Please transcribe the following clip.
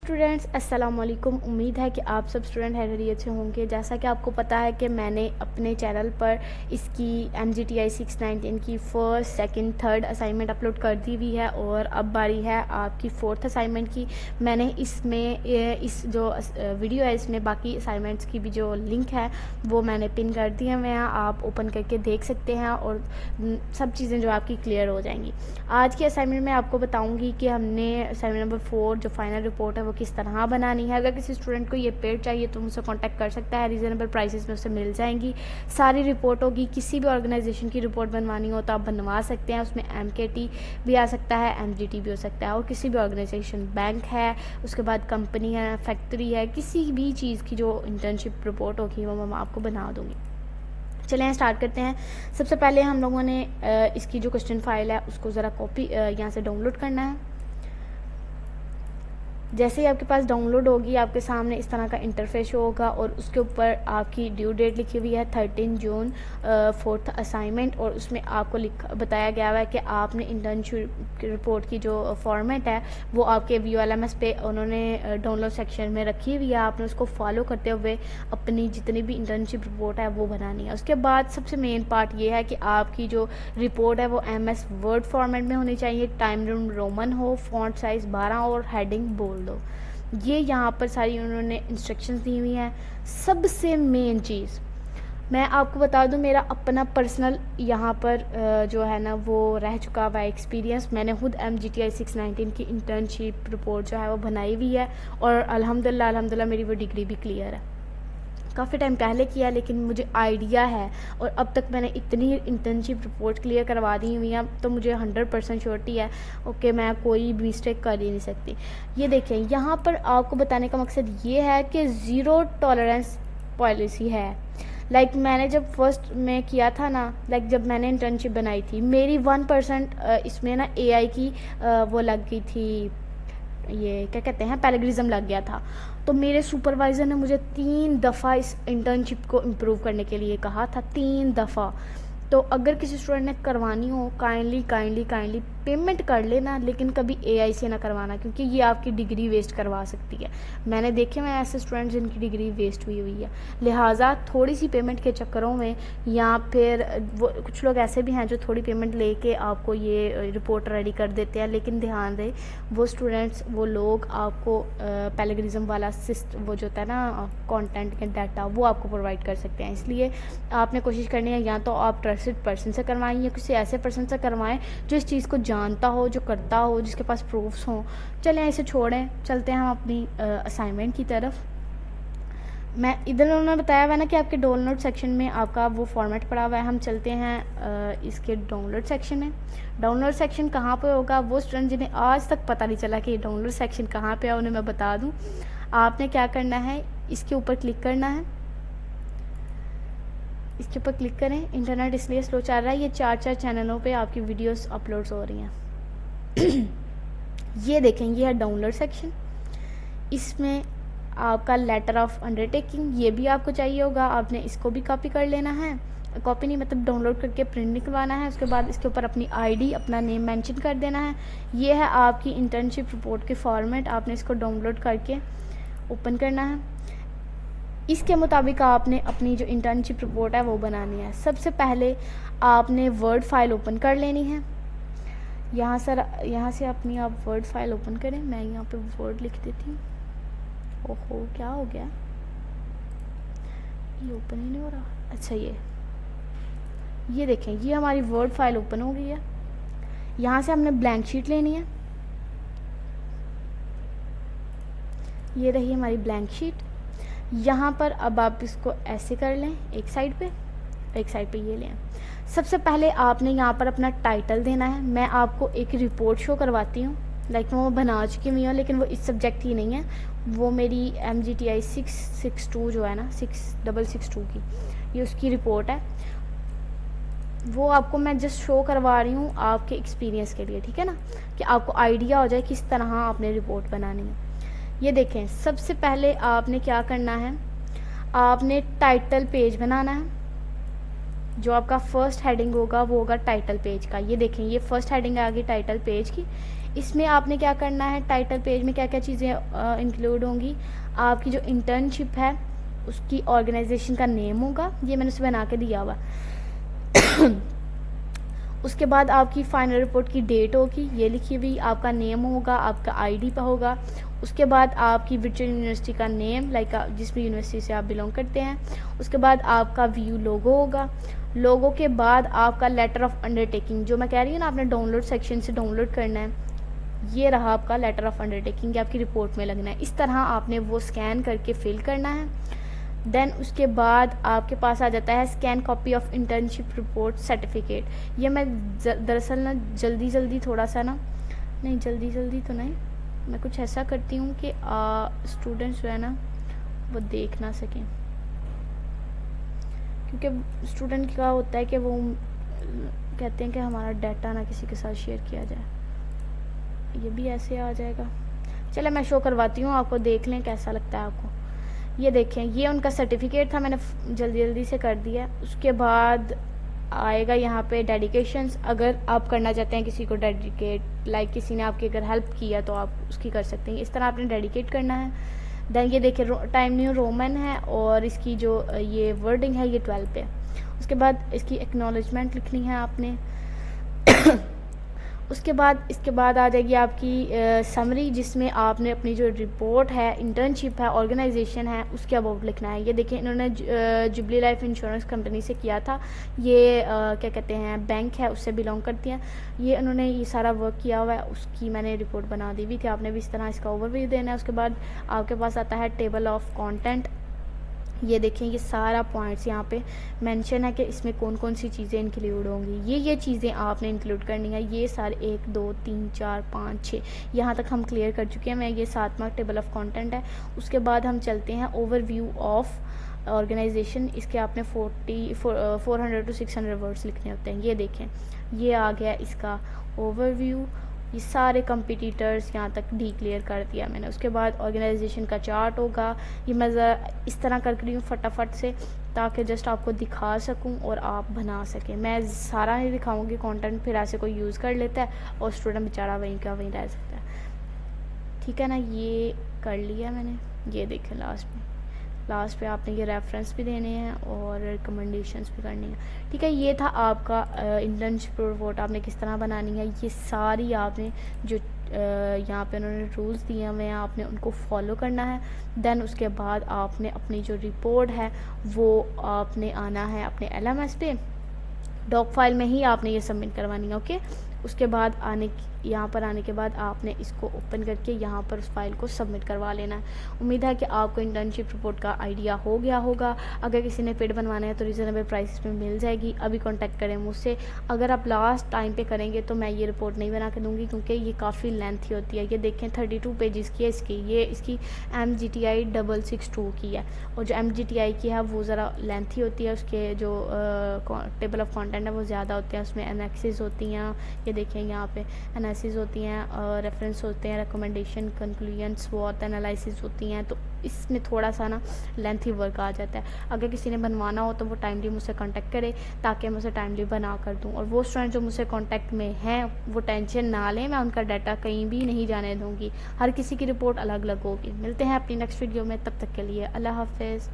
Students अस्सलाम वालेकुम। उम्मीद है कि आप सब स्टूडेंट खैरियत से होंगे। जैसा कि आपको पता है कि मैंने अपने चैनल पर इसकी MGTI 619 की first, second, third assignment upload कर दी हुई है और अब बारी है आपकी फोर्थ असाइनमेंट की। मैंने इसमें इस जो वीडियो है इसमें बाकी असाइनमेंट्स की भी जो लिंक है वो मैंने पिन कर दिए हुए हैं, आप ओपन करके देख सकते हैं और सब चीज़ें जो आपकी क्लियर हो जाएंगी। आज की असाइनमेंट में आपको बताऊँगी कि हमने असाइनमेंट नंबर 4 जो फाइनल रिपोर्ट है वो किस तरह बनानी है। अगर किसी स्टूडेंट को ये पेड चाहिए तो मुझसे कांटेक्ट कर सकता है, रीज़नेबल प्राइसेस में उससे मिल जाएंगी। सारी रिपोर्ट होगी, किसी भी ऑर्गेनाइजेशन की रिपोर्ट बनवानी हो तो आप बनवा सकते हैं। उसमें MKT भी आ सकता है, MGT भी हो सकता है और किसी भी ऑर्गेनाइजेशन, बैंक है, उसके बाद कंपनी है, फैक्ट्री है, किसी भी चीज़ की जो इंटर्नशिप रिपोर्ट होगी वो मैं आपको बना दूँगी। चलें स्टार्ट करते हैं। सबसे पहले हम लोगों ने इसकी जो क्वेश्चन फाइल है उसको ज़रा कॉपी यहाँ से डाउनलोड करना है। जैसे ही आपके पास डाउनलोड होगी आपके सामने इस तरह का इंटरफेस होगा और उसके ऊपर आपकी ड्यू डेट लिखी हुई है 13 जून, फोर्थ असाइनमेंट, और उसमें आपको बताया गया हुआ है कि आपने इंटर्नशिप रिपोर्ट की जो फॉर्मेट है वो आपके VLMS पे उन्होंने डाउनलोड सेक्शन में रखी हुई है। आपने उसको फॉलो करते हुए अपनी जितनी भी इंटर्नशिप रिपोर्ट है वो बनानी है। उसके बाद सबसे मेन पार्ट ये है कि आपकी जो रिपोर्ट है वो MS वर्ड फॉर्मेट में होनी चाहिए, टाइम रोमन हो, फॉन्ट साइज़ 12 और हेडिंग बोल्ड दो। ये यहाँ पर सारी उन्होंने इंस्ट्रक्शंस दी हुई हैं। सबसे मेन चीज़ मैं आपको बता दूं, मेरा अपना पर्सनल यहाँ पर जो है ना वो रह चुका हुआ एक्सपीरियंस। मैंने खुद MGTI 619 की इंटर्नशिप रिपोर्ट जो है वो बनाई हुई है और अल्हम्दुलिल्लाह मेरी वो डिग्री भी क्लियर है। काफ़ी टाइम पहले किया लेकिन मुझे आइडिया है और अब तक मैंने इतनी इंटर्नशिप रिपोर्ट क्लियर करवा दी हुई है तो मुझे 100% श्योरिटी है ओके मैं कोई मिस्टेक कर ही नहीं सकती। ये देखें, यहाँ पर आपको बताने का मकसद ये है कि ज़ीरो टॉलरेंस पॉलिसी है। मैंने जब फर्स्ट में किया था ना, जब मैंने इंटर्नशिप बनाई थी मेरी 1% इसमें ना AI की वो लग गई थी, ये क्या कहते हैं, पैराग्रिज्म लग गया था। तो मेरे सुपरवाइज़र ने मुझे 3 दफ़ा इस इंटर्नशिप को इम्प्रूव करने के लिए कहा था, 3 दफ़ा। तो अगर किसी स्टूडेंट ने करवानी हो काइंडली पेमेंट कर लेना, लेकिन कभी AI से ना करवाना क्योंकि ये आपकी डिग्री वेस्ट करवा सकती है। मैंने देखे हुए ऐसे स्टूडेंट जिनकी डिग्री वेस्ट हुई हुई है। लिहाजा थोड़ी सी पेमेंट के चक्करों में या फिर वो कुछ लोग ऐसे भी हैं जो थोड़ी पेमेंट लेके आपको ये रिपोर्ट रेडी कर देते हैं, लेकिन ध्यान दें वो स्टूडेंट्स, वो लोग आपको पैराग्रिज्म वाला वो जो होता है ना कंटेंट के डाटा वो आपको प्रोवाइड कर सकते हैं। इसलिए आपने कोशिश करनी है या तो आप ट्रस्टेड पर्सन से करवाएं या किसी ऐसे पर्सन से करवाएं जो इस चीज़ को जानता हो, जो करता हो, जिसके पास प्रूफ्स हों। चलें इसे छोड़ें, चलते हैं हम अपनी असाइनमेंट की तरफ। मैं इधर उन्होंने बताया हुआ है ना कि आपके डाउनलोड सेक्शन में आपका वो फॉर्मेट पड़ा हुआ है। हम चलते हैं इसके डाउनलोड सेक्शन में। डाउनलोड सेक्शन कहाँ पे होगा, वो स्टूडेंट जिन्हें आज तक पता नहीं चला कि डाउनलोड सेक्शन कहाँ पे है उन्हें मैं बता दूँ। आपने क्या करना है, इसके ऊपर क्लिक करना है, इसके ऊपर क्लिक करें। इंटरनेट इसलिए स्लो चल रहा है, ये 4 चैनलों पे आपकी वीडियोस अपलोड्स हो रही हैं। ये देखें, ये है डाउनलोड सेक्शन। इसमें आपका लेटर ऑफ अंडरटेकिंग ये भी आपको चाहिए होगा, आपने इसको भी कॉपी कर लेना है। कॉपी नहीं मतलब डाउनलोड करके प्रिंट निकलवाना है। उसके बाद इसके ऊपर अपनी ID, अपना नेम मेंशन कर देना है। ये है आपकी इंटर्नशिप रिपोर्ट के फॉर्मेट, आपने इसको डाउनलोड करके ओपन करना है। इसके मुताबिक आपने अपनी जो इंटर्नशिप रिपोर्ट है वो बनानी है। सबसे पहले आपने वर्ड फाइल ओपन कर लेनी है। यहाँ से अपनी आप वर्ड फाइल ओपन करें। मैं यहाँ पे वर्ड लिख देती हूँ। ओहो क्या हो गया, ये ओपन ही नहीं हो रहा। अच्छा ये देखें, ये हमारी वर्ड फाइल ओपन हो गई है। यहाँ से हमने ब्लैंक शीट लेनी है। ये रही हमारी ब्लैंक शीट। यहाँ पर अब आप इसको ऐसे कर लें, एक साइड पे ये लें। सबसे पहले आपने यहाँ पर अपना टाइटल देना है। मैं आपको एक रिपोर्ट शो करवाती हूँ, मैं वो बना चुकी हुई हूँ लेकिन वो इस सब्जेक्ट की नहीं है, वो मेरी MGTI 662 जो है ना 6662 की, ये उसकी रिपोर्ट है। वो आपको मैं जस्ट शो करवा रही हूँ आपके एक्सपीरियंस के लिए, ठीक है ना, कि आपको आइडिया हो जाए किस तरह आपने रिपोर्ट बनानी है। ये देखें, सबसे पहले आपने क्या करना है, आपने टाइटल पेज बनाना है। जो आपका फर्स्ट हेडिंग होगा वो होगा टाइटल पेज का। ये देखें, ये फर्स्ट हेडिंग आ गई टाइटल पेज की। इसमें आपने क्या करना है, टाइटल पेज में क्या क्या चीज़ें इंक्लूड होंगी, आपकी जो इंटर्नशिप है उसकी ऑर्गेनाइजेशन का नेम होगा, ये मैंने उसे बना के दिया हुआ। उसके बाद आपकी फ़ाइनल रिपोर्ट की डेट होगी, ये लिखी हुई, आपका नेम होगा, आपका आईडी पे होगा। उसके बाद आपकी वर्चुअल यूनिवर्सिटी का नेम, लाइक जिस भी यूनिवर्सिटी से आप बिलोंग करते हैं। उसके बाद आपका व्यू लोगो होगा। लोगो के बाद आपका लेटर ऑफ अंडरटेकिंग, जो मैं कह रही हूँ ना आपने डाउनलोड सेक्शन से डाउनलोड करना है, ये रहा आपका लेटर ऑफ अंडरटेकिंग, ये आपकी रिपोर्ट में लगना है। इस तरह आपने वो स्कैन करके फिल करना है। देन उसके बाद आपके पास आ जाता है scan copy of internship report certificate. ये मैं दरअसल ना जल्दी थोड़ा सा ना, नहीं जल्दी तो नहीं, मैं कुछ ऐसा करती हूँ कि स्टूडेंट्स जो है ना वो देख ना सकें, क्योंकि स्टूडेंट क्या होता है कि वो कहते हैं कि हमारा डाटा ना किसी के साथ शेयर किया जाए। ये भी ऐसे आ जाएगा, चलो मैं शो करवाती हूँ आपको, देख लें कैसा लगता है आपको। ये देखें, ये उनका सर्टिफिकेट था, मैंने जल्दी से कर दिया। उसके बाद आएगा यहाँ पे डेडिकेशंस, अगर आप करना चाहते हैं किसी को डेडिकेट, लाइक किसी ने आपकी अगर हेल्प किया तो आप उसकी कर सकते हैं, इस तरह आपने डेडिकेट करना है। देन ये देखिए टाइम न्यू रोमन है और इसकी जो ये वर्डिंग है ये 12 पे। उसके बाद इसकी एक्नॉलेजमेंट लिखनी है आपने। उसके बाद इसके बाद आ जाएगी आपकी समरी, जिसमें आपने अपनी जो रिपोर्ट है, इंटर्नशिप है, ऑर्गेनाइजेशन है, उसके अबाउट लिखना है। ये देखिए इन्होंने जुबली लाइफ इंश्योरेंस कंपनी से किया था, ये क्या कहते हैं बैंक है, उससे बिलोंग करती हैं। ये उन्होंने ये सारा वर्क किया हुआ है, उसकी मैंने रिपोर्ट बना दी हुई थी, आपने भी इस तरह इसका ओवरव्यू देना है। उसके बाद आपके पास आता है टेबल ऑफ कॉन्टेंट। ये देखें ये सारा पॉइंट्स यहाँ पे मेंशन है कि इसमें कौन कौन सी चीज़ें इंक्लूड होंगी। ये चीज़ें आपने इंक्लूड करनी है। ये सारे 1 2 3 4 5 6 यहाँ तक हम क्लियर कर चुके हैं। मैं ये 7वां टेबल ऑफ कंटेंट है। उसके बाद हम चलते हैं ओवरव्यू ऑफ ऑर्गेनाइजेशन। इसके आपने 400 to 600 वर्ड्स लिखने होते हैं। ये देखें ये आ गया इसका ओवरव्यू। ये सारे कंपिटिटर्स यहाँ तक डिक्लेयर कर दिया मैंने। उसके बाद ऑर्गेनाइजेशन का चार्ट होगा। ये मैं इस तरह कर रही हूँ फटाफट से, ताकि जस्ट आपको दिखा सकूं और आप बना सकें। मैं सारा नहीं दिखाऊंगी कंटेंट, फिर ऐसे कोई यूज़ कर लेता है और स्टूडेंट बेचारा वहीं का वहीं रह सकता है। ठीक है ना, ये कर लिया मैंने। ये देखें लास्ट पे आपने ये रेफरेंस भी देने हैं और रिकमेंडेशंस भी करनी है। ठीक है, ये था आपका इंटर्नशिप रिपोर्ट आपने किस तरह बनानी है। ये सारी आपने जो यहाँ पे उन्होंने रूल्स दिए हुए हैं आपने उनको फॉलो करना है। देन उसके बाद आपने अपनी जो रिपोर्ट है वो आपने आना है अपने LMS पे, डॉक फाइल में ही आपने ये सबमिट करवानी है। ओके, उसके बाद यहाँ पर आने के बाद आपने इसको ओपन करके यहाँ पर उस फाइल को सबमिट करवा लेना है। उम्मीद है कि आपको इंटर्नशिप रिपोर्ट का आइडिया हो गया होगा। अगर किसी ने पेड बनवाना है तो रीज़नेबल प्राइस में मिल जाएगी। अभी कांटेक्ट करें मुझसे। अगर आप लास्ट टाइम पे करेंगे तो मैं ये रिपोर्ट नहीं बना के दूँगी, क्योंकि ये काफ़ी लेंथी होती है। ये देखें 32 पेजेस की है इसकी MGTI 662 की है, और जो MGTI की है वो ज़रा लेंथी होती है। उसके जो टेबल ऑफ कॉन्टेंट है वो ज़्यादा होते हैं, उसमें एनेक्सिस होती हैं। ये देखें यहाँ पे एनालिसिस होती हैं, रेफरेंस होते हैं, रिकमेंडेशन, कंक्लूजन, स्वॉट एनालिसिस होती हैं। तो इसमें थोड़ा सा ना लेंथी वर्क आ जाता है। अगर किसी ने बनवाना हो तो वो टाइमली मुझसे कांटेक्ट करे, ताकि मैं उसे टाइमली बना कर दूँ। और वो स्टूडेंट जो मुझसे कांटेक्ट में हैं वो टेंशन ना लें, मैं उनका डाटा कहीं भी नहीं जाने दूँगी। हर किसी की रिपोर्ट अलग अलग होगी। मिलते हैं अपनी नेक्स्ट वीडियो में, तब तक के लिए अल्लाह हाफिज़।